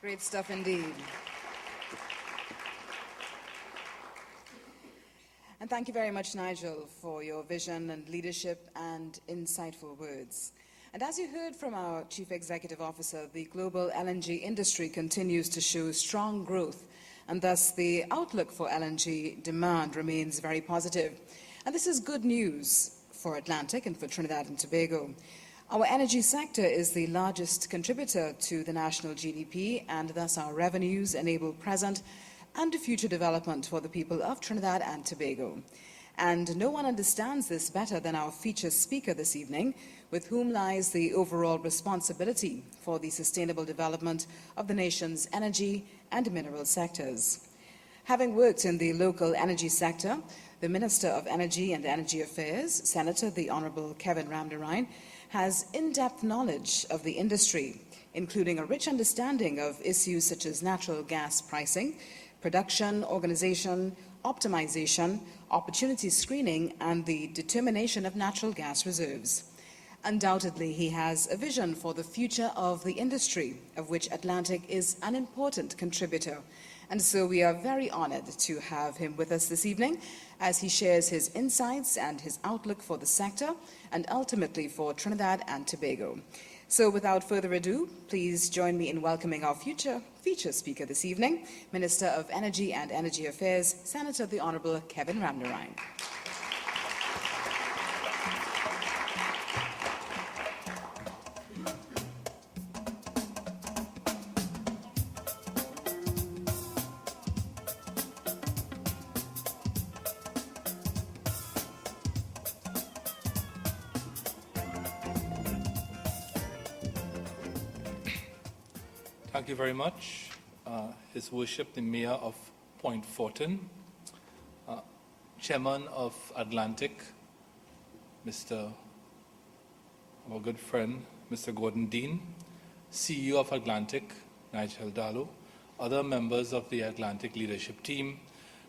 Great stuff indeed. And thank you very much, Nigel, for your vision and leadership and insightful words. And as you heard from our Chief Executive Officer, the global LNG industry continues to show strong growth, and thus the outlook for LNG demand remains very positive. And this is good news for Atlantic and for Trinidad and Tobago. Our energy sector is the largest contributor to the national GDP, and thus our revenues enable present and future development for the people of Trinidad and Tobago. And no one understands this better than our featured speaker this evening, with whom lies the overall responsibility for the sustainable development of the nation's energy and mineral sectors. Having worked in the local energy sector, the Minister of Energy and Energy Affairs, Senator the Honourable Kevin Ramnarine, has in-depth knowledge of the industry, including a rich understanding of issues such as natural gas pricing, production, organization, optimization, opportunity screening, and the determination of natural gas reserves. Undoubtedly, he has a vision for the future of the industry, of which Atlantic is an important contributor. And so we are very honored to have him with us this evening as he shares his insights and his outlook for the sector and ultimately for Trinidad and Tobago. So without further ado, please join me in welcoming our feature speaker this evening, Minister of Energy and Energy Affairs, Senator the Honourable Kevin Ramnarine. Thank you very much. His Worship, the Mayor of Point Fortin, Chairman of Atlantic, our good friend, Mr. Gordon Dean, CEO of Atlantic, Nigel Dallo, other members of the Atlantic leadership team,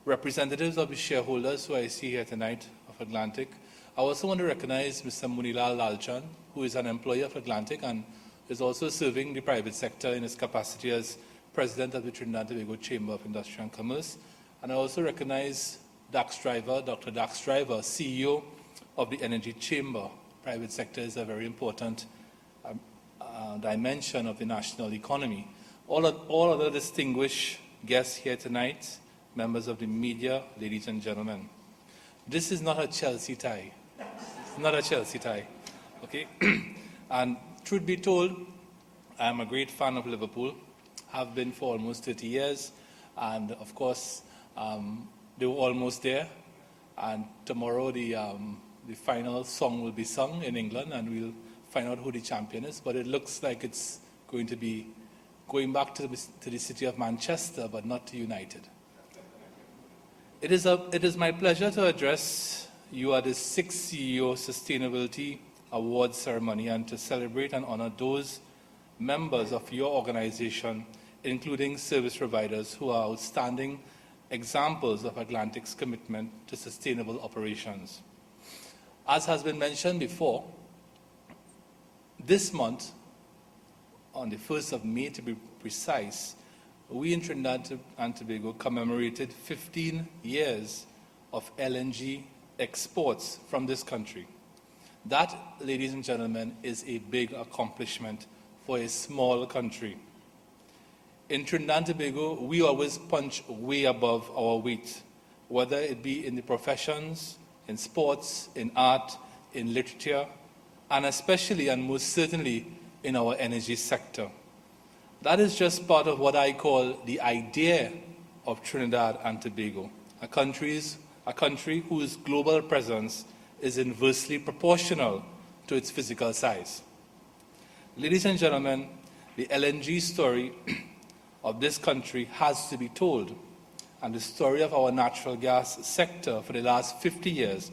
representatives of the shareholders who I see here tonight of Atlantic. I also want to recognize Mr. Munilal Lalchan, who is an employee of Atlantic and is also serving the private sector in his capacity as President of the Trinidad and Tobago Chamber of Industry and Commerce. And I also recognize Dax Driver, Dr. Dax Driver, CEO of the Energy Chamber. Private sector is a very important dimension of the national economy. All other distinguished guests here tonight, members of the media, ladies and gentlemen. This is not a Chelsea tie. It's not a Chelsea tie. Okay? And truth be told, I am a great fan of Liverpool, have been for almost 30 years, and of course, they were almost there. And tomorrow, the final song will be sung in England, and we'll find out who the champion is. But it looks like it's going to be going back to the city of Manchester, but not to United. It is my pleasure to address you at the 6th CEO Sustainability Awards ceremony and to celebrate and honor those members of your organization, including service providers, who are outstanding examples of Atlantic's commitment to sustainable operations. As has been mentioned before, this month, on the 1st of May to be precise, we in Trinidad and Tobago commemorated 15 years of LNG exports from this country. That, ladies and gentlemen, is a big accomplishment for a small country. In Trinidad and Tobago, we always punch way above our weight, whether it be in the professions, in sports, in art, in literature, and especially and most certainly in our energy sector. That is just part of what I call the idea of Trinidad and Tobago, a country whose global presence is inversely proportional to its physical size. Ladies and gentlemen, the LNG story of this country has to be told, and the story of our natural gas sector for the last 50 years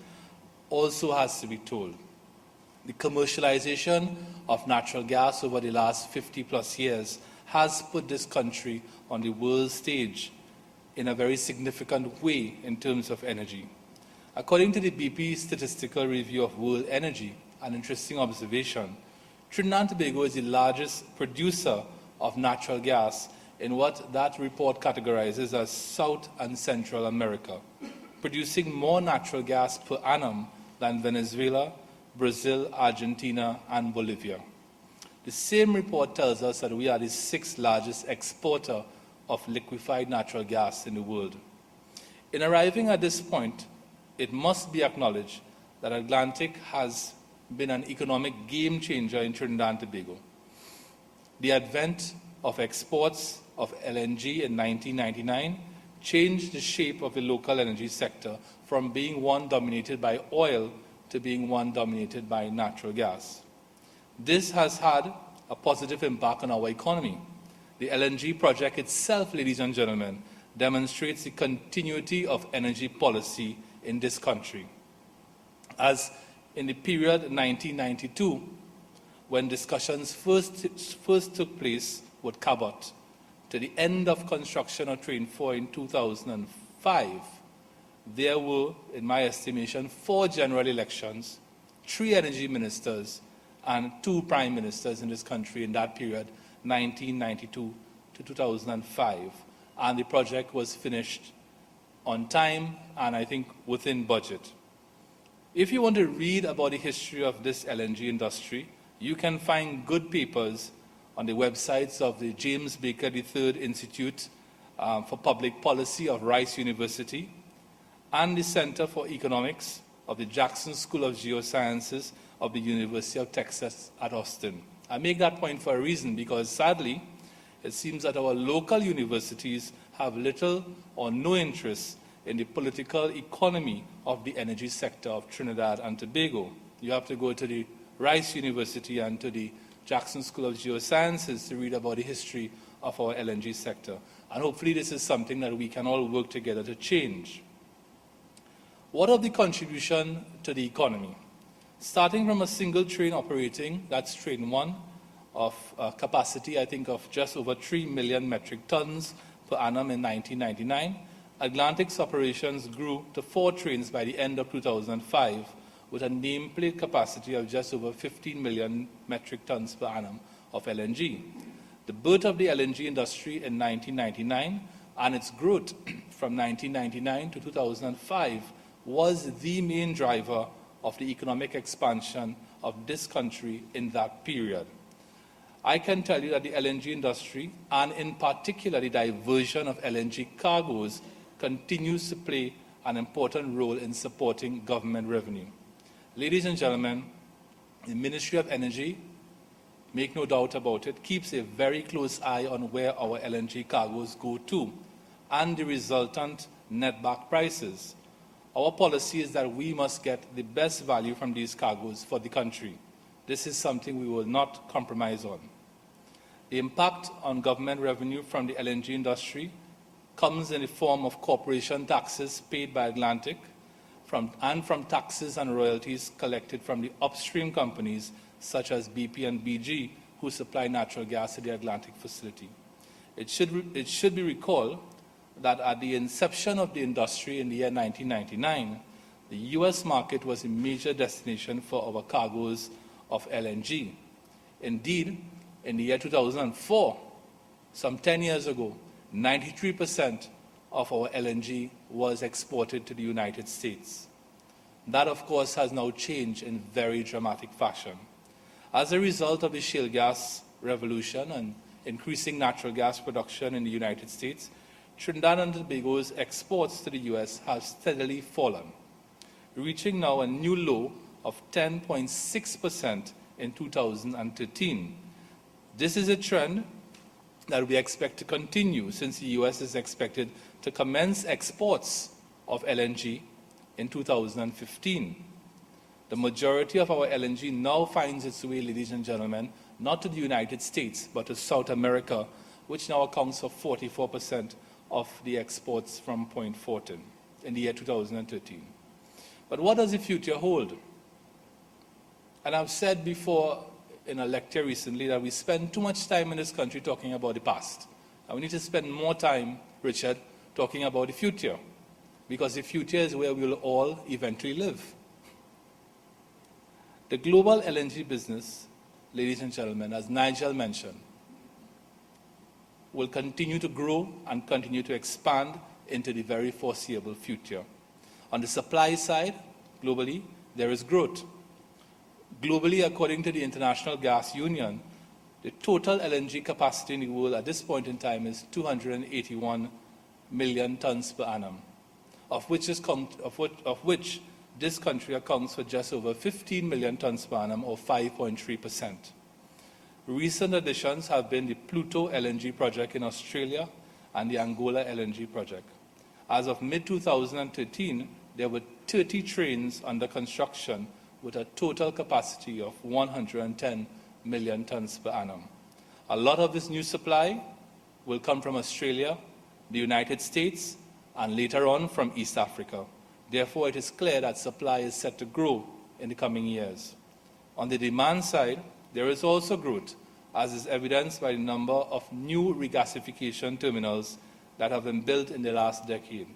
also has to be told. The commercialization of natural gas over the last 50 plus years has put this country on the world stage in a very significant way in terms of energy. According to the BP Statistical Review of World Energy, an interesting observation, Trinidad and Tobago is the largest producer of natural gas in what that report categorizes as South and Central America, producing more natural gas per annum than Venezuela, Brazil, Argentina, and Bolivia. The same report tells us that we are the sixth largest exporter of liquefied natural gas in the world. In arriving at this point, it must be acknowledged that Atlantic has been an economic game changer in Trinidad and Tobago. The advent of exports of LNG in 1999 changed the shape of the local energy sector from being one dominated by oil to being one dominated by natural gas. This has had a positive impact on our economy. The LNG project itself, ladies and gentlemen, demonstrates the continuity of energy policy in this country. As in the period 1992, when discussions first took place with Cabot, to the end of construction of Train 4 in 2005, there were, in my estimation, 4 general elections, 3 energy ministers, and 2 prime ministers in this country in that period, 1992 to 2005. And the project was finished on time and I think within budget. If you want to read about the history of this LNG industry, you can find good papers on the websites of the James Baker III Institute for Public Policy of Rice University and the Center for Economics of the Jackson School of Geosciences of the University of Texas at Austin. I make that point for a reason because sadly, it seems that our local universities have little or no interest in the political economy of the energy sector of Trinidad and Tobago. You have to go to the Rice University and to the Jackson School of Geosciences to read about the history of our LNG sector. And hopefully this is something that we can all work together to change. What of the contribution to the economy? Starting from a single train operating, that's Train 1, of capacity, I think, of just over 3 million metric tons per annum in 1999, Atlantic's operations grew to 4 trains by the end of 2005, with a nameplate capacity of just over 15 million metric tons per annum of LNG. The birth of the LNG industry in 1999 and its growth from 1999 to 2005 was the main driver of the economic expansion of this country in that period. I can tell you that the LNG industry, and in particular the diversion of LNG cargoes, continues to play an important role in supporting government revenue. Ladies and gentlemen, the Ministry of Energy, make no doubt about it, keeps a very close eye on where our LNG cargoes go to and the resultant netback prices. Our policy is that we must get the best value from these cargoes for the country. This is something we will not compromise on. The impact on government revenue from the LNG industry comes in the form of corporation taxes paid by Atlantic and from taxes and royalties collected from the upstream companies such as BP and BG who supply natural gas to the Atlantic facility. It should be recalled that at the inception of the industry in the year 1999, the U.S. market was a major destination for our cargoes of LNG. Indeed, in the year 2004, some 10 years ago, 93% of our LNG was exported to the United States. That, of course, has now changed in very dramatic fashion. As a result of the shale gas revolution and increasing natural gas production in the United States, Trinidad and Tobago's exports to the U.S. have steadily fallen, reaching now a new low of 10.6% in 2013. This is a trend that we expect to continue since the U.S. is expected to commence exports of LNG in 2015. The majority of our LNG now finds its way, ladies and gentlemen, not to the United States, but to South America, which now accounts for 44% of the exports from Point Fortin in the year 2013. But what does the future hold? And I've said before in a lecture recently that we spend too much time in this country talking about the past. And we need to spend more time, Richard, talking about the future, because the future is where we will all eventually live. The global LNG business, ladies and gentlemen, as Nigel mentioned, will continue to grow and continue to expand into the very foreseeable future. On the supply side, globally, there is growth. Globally, according to the International Gas Union, the total LNG capacity in the world at this point in time is 281 million tons per annum, of which this country accounts for just over 15 million tons per annum, or 5.3%. Recent additions have been the Pluto LNG project in Australia and the Angola LNG project. As of mid-2013, there were 30 trains under construction with a total capacity of 110 million tons per annum. A lot of this new supply will come from Australia, the United States, and later on from East Africa. Therefore, it is clear that supply is set to grow in the coming years. On the demand side, there is also growth, as is evidenced by the number of new regasification terminals that have been built in the last decade.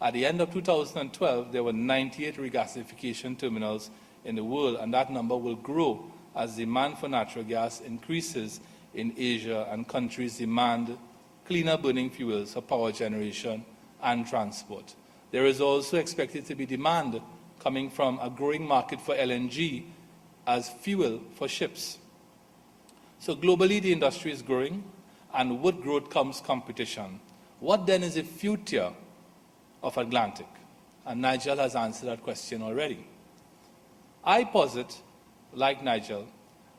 At the end of 2012, there were 98 regasification terminals in the world, and that number will grow as demand for natural gas increases in Asia and countries demand cleaner burning fuels for power generation and transport. There is also expected to be demand coming from a growing market for LNG as fuel for ships. So globally, the industry is growing, and with growth comes competition. What then is the future of Atlantic? And Nigel has answered that question already. I posit, like Nigel,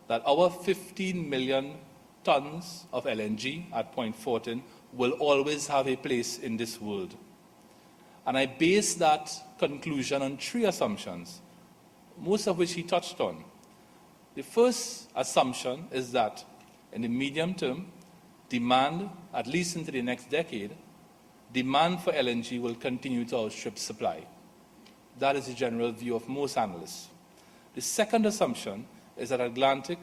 that our 15 million tons of LNG at Point Fortin will always have a place in this world. And I base that conclusion on three assumptions, most of which he touched on. The first assumption is that in the medium term, demand, at least into the next decade, demand for LNG will continue to outstrip supply. That is the general view of most analysts. The second assumption is that Atlantic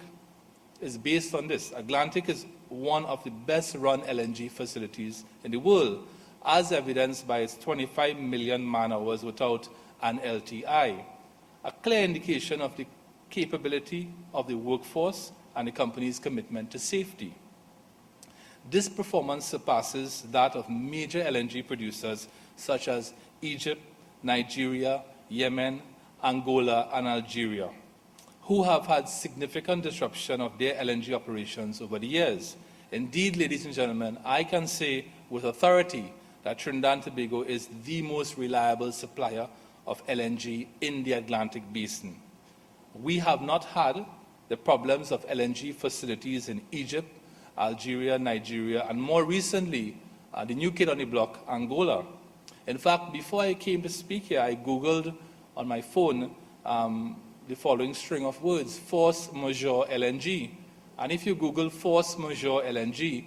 is based on this. Atlantic is one of the best run LNG facilities in the world, as evidenced by its 25 million man-hours without an LTI, a clear indication of the capability of the workforce and the company's commitment to safety. This performance surpasses that of major LNG producers such as Egypt, Nigeria, Yemen, Angola, and Algeria, who have had significant disruption of their LNG operations over the years. Indeed, ladies and gentlemen, I can say with authority that Trinidad and Tobago is the most reliable supplier of LNG in the Atlantic Basin. We have not had the problems of LNG facilities in Egypt, Algeria, Nigeria, and more recently, the new kid on the block, Angola. In fact, before I came to speak here, I Googled on my phone the following string of words: force majeure LNG. And if you Google force majeure LNG,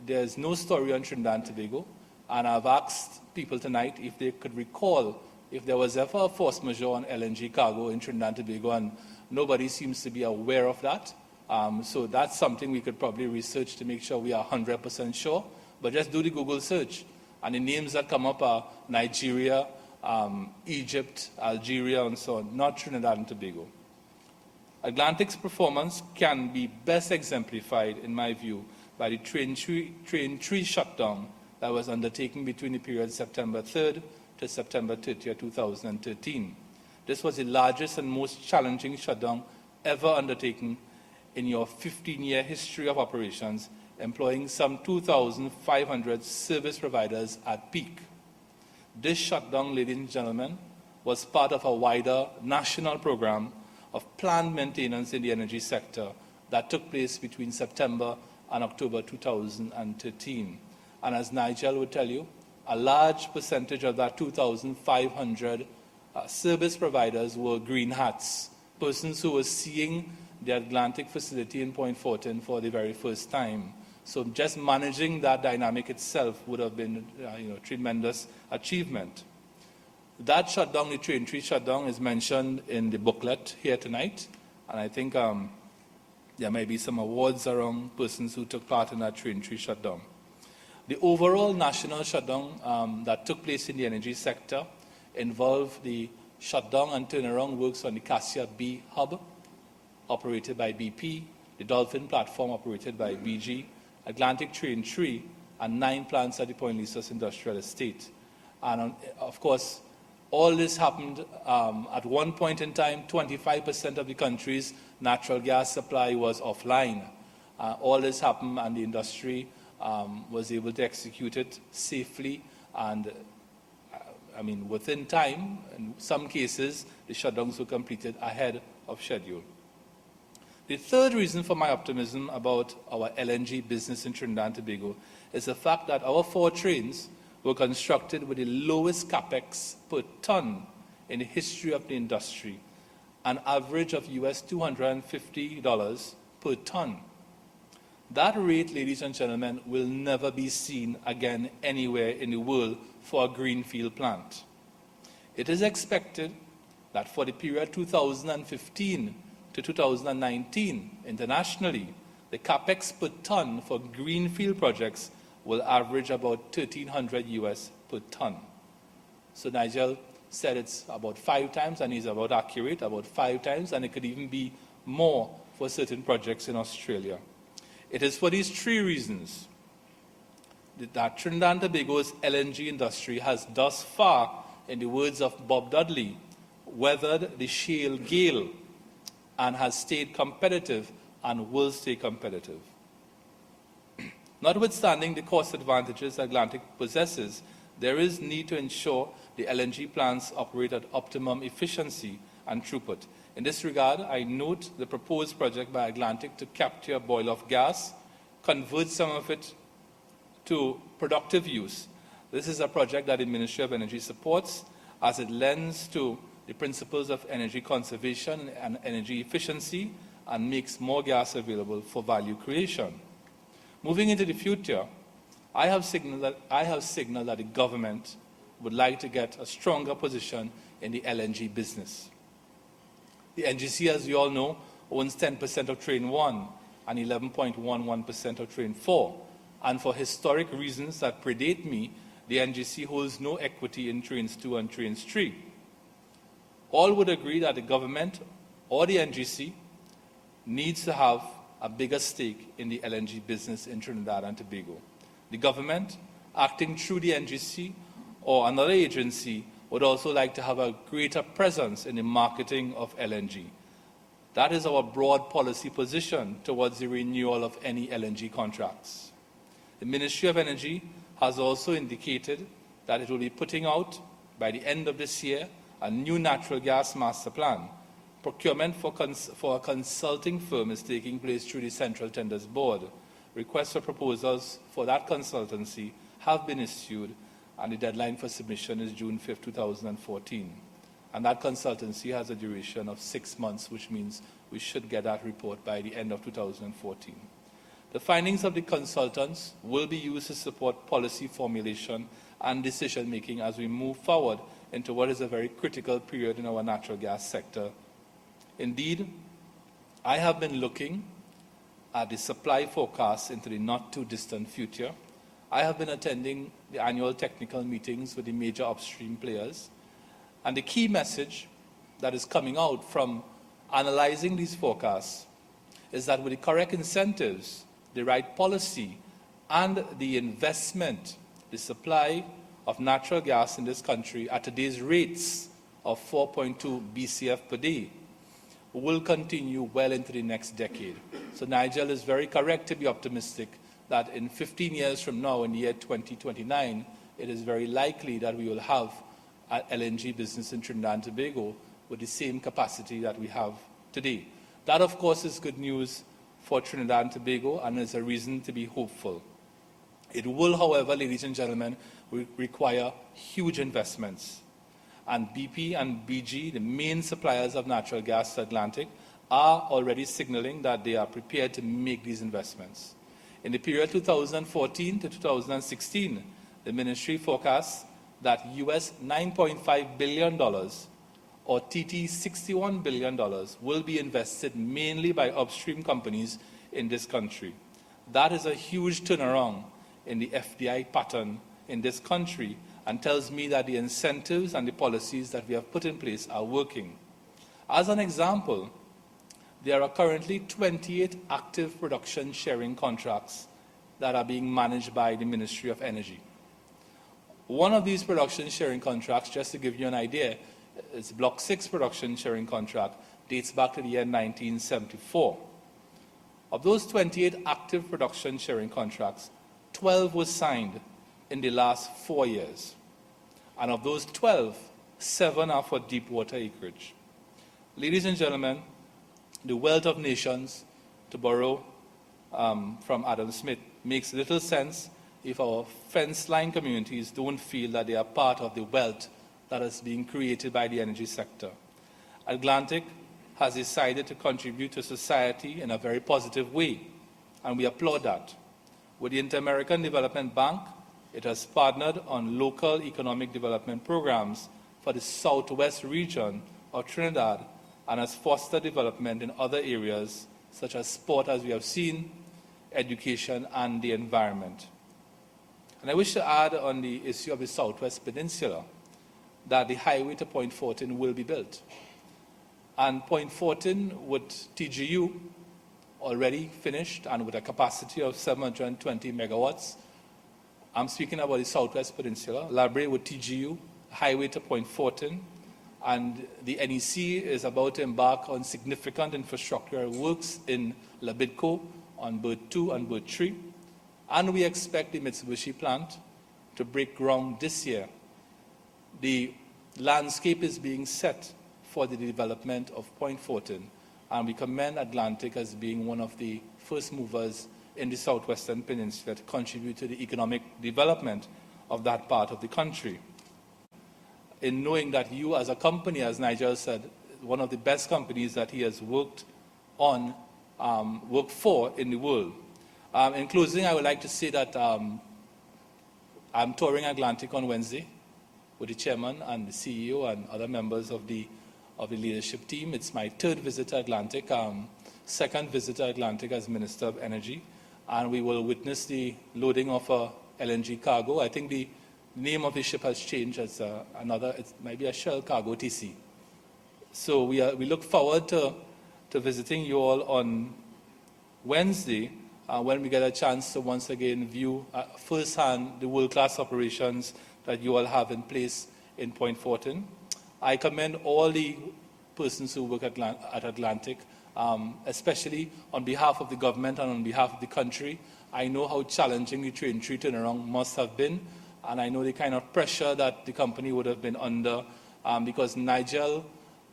there's no story on Trinidad and Tobago. And I've asked people tonight if they could recall if there was ever a force majeure on LNG cargo in Trinidad and Tobago, and nobody seems to be aware of that. So that's something we could probably research to make sure we are 100% sure. But just do the Google search, and the names that come up are Nigeria, Egypt, Algeria, and so on, not Trinidad and Tobago. Atlantic's performance can be best exemplified, in my view, by the Train 3 shutdown that was undertaken between the period September 3rd to September 30th, 2013. This was the largest and most challenging shutdown ever undertaken in your 15-year history of operations, employing some 2,500 service providers at peak. This shutdown, ladies and gentlemen, was part of a wider national program of planned maintenance in the energy sector that took place between September and October 2013. And as Nigel would tell you, a large percentage of that 2,500 service providers were green hats, persons who were seeing the Atlantic facility in Point Fortin for the very first time. So just managing that dynamic itself would have been a tremendous achievement. That shutdown, the Train 3 shutdown, is mentioned in the booklet here tonight. And I think there may be some awards around persons who took part in that Train 3 shutdown. The overall national shutdown that took place in the energy sector involved the shutdown and turnaround works on the Cassia B hub, operated by BP, the Dolphin platform, operated by BG, Atlantic Train 3, and 9 plants at the Point Lisas Industrial Estate. And of course, all this happened at one point in time. 25% of the country's natural gas supply was offline. All this happened, and the industry was able to execute it safely and, within time. In some cases, the shutdowns were completed ahead of schedule. The third reason for my optimism about our LNG business in Trinidad and Tobago is the fact that our 4 trains were constructed with the lowest capex per ton in the history of the industry, an average of US $250 per ton. That rate, ladies and gentlemen, will never be seen again anywhere in the world for a greenfield plant. It is expected that for the period 2015 to 2019, internationally, the capex per ton for greenfield projects will average about 1,300 US per ton. So Nigel said it's about 5 times, and he's about accurate, about 5 times, and it could even be more for certain projects in Australia. It is for these 3 reasons that Trinidad and Tobago's LNG industry has thus far, in the words of Bob Dudley, weathered the shale gale and has stayed competitive and will stay competitive. Notwithstanding the cost advantages Atlantic possesses, there is need to ensure the LNG plants operate at optimum efficiency and throughput. In this regard, I note the proposed project by Atlantic to capture boil-off gas, convert some of it to productive use. This is a project that the Ministry of Energy supports, as it lends to the principles of energy conservation and energy efficiency and makes more gas available for value creation. Moving into the future, I have signaled that the government would like to get a stronger position in the LNG business. The NGC, as you all know, owns 10% of Train 1 and 11.11% of Train 4. And for historic reasons that predate me, the NGC holds no equity in Trains 2 and Trains 3. All would agree that the government or the NGC needs to have a bigger stake in the LNG business in Trinidad and Tobago. The government, acting through the NGC or another agency, would also like to have a greater presence in the marketing of LNG. That is our broad policy position towards the renewal of any LNG contracts. The Ministry of Energy has also indicated that it will be putting out, by the end of this year, a new natural gas master plan. Procurement for a consulting firm is taking place through the Central Tenders Board. Requests for proposals for that consultancy have been issued, and the deadline for submission is June 5, 2014. And that consultancy has a duration of 6 months, which means we should get that report by the end of 2014. The findings of the consultants will be used to support policy formulation and decision-making as we move forward into what is a very critical period in our natural gas sector. Indeed, I have been looking at the supply forecasts into the not-too-distant future. I have been attending the annual technical meetings with the major upstream players, and the key message that is coming out from analyzing these forecasts is that with the correct incentives, the right policy, and the investment, the supply of natural gas in this country at today's rates of 4.2 BCF per day will continue well into the next decade. So Nigel is very correct to be optimistic that in 15 years from now, in the year 2029, it is very likely that we will have an LNG business in Trinidad and Tobago with the same capacity that we have today. That, of course, is good news for Trinidad and Tobago, and is a reason to be hopeful. It will, however, ladies and gentlemen, require huge investments. And BP and BG, the main suppliers of natural gas to Atlantic, are already signaling that they are prepared to make these investments. In the period 2014 to 2016, the ministry forecasts that US $9.5 billion or TT $61 billion will be invested mainly by upstream companies in this country. That is a huge turnaround in the FDI pattern in this country, and tells me that the incentives and the policies that we have put in place are working. As an example, there are currently 28 active production sharing contracts that are being managed by the Ministry of Energy. One of these production sharing contracts, just to give you an idea, is Block 6 production sharing contract, dates back to the year 1974. Of those 28 active production sharing contracts, 12 were signed in the last 4 years. And of those 12, 7 are for deep water acreage. Ladies and gentlemen, the wealth of nations, to borrow from Adam Smith, makes little sense if our fence-line communities don't feel that they are part of the wealth that is being created by the energy sector. Atlantic has decided to contribute to society in a very positive way, and we applaud that. With the Inter-American Development Bank, it has partnered on local economic development programs for the southwest region of Trinidad and has fostered development in other areas such as sport, as we have seen, education, and the environment. And I wish to add on the issue of the Southwest Peninsula that the highway to Point Fortin will be built. And Point Fortin with TGU already finished and with a capacity of 720 megawatts. I'm speaking about the Southwest Peninsula, Labre with TGU, highway to Point Fortin, and the NEC is about to embark on significant infrastructure works in Labidco on Bird 2 and Bird 3. And we expect the Mitsubishi plant to break ground this year. The landscape is being set for the development of Point Fortin, and we commend Atlantic as being one of the first movers in the Southwestern Peninsula to contribute to the economic development of that part of the country. In knowing that you as a company, as Nigel said, one of the best companies that he has worked for in the world. In closing, I would like to say that I'm touring Atlantic on Wednesday with the chairman and the CEO and other members of the leadership team. It's my third visit to Atlantic, second visit to Atlantic as Minister of Energy, and we will witness the loading of a LNG cargo. I think the name of the ship has changed as it might be a Shell Cargo TC. So we look forward to visiting you all on Wednesday when we get a chance to once again view firsthand the world-class operations that you all have in place in Point Fortin. I commend all the persons who work at Atlantic, especially on behalf of the government and on behalf of the country. I know how challenging the train 3 turnaround must have been, and I know the kind of pressure that the company would have been under because Nigel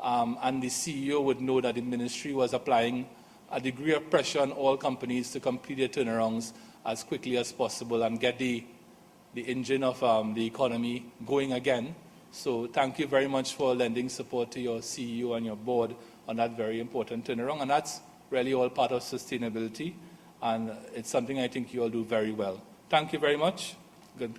and the CEO would know that the ministry was applying a degree of pressure on all companies to complete their turnarounds as quickly as possible and get the engine of the economy going again. So thank you very much for lending support to your CEO and your board on that very important turnaround. And that's really all part of sustainability. And it's something I think you all do very well. Thank you very much. Good.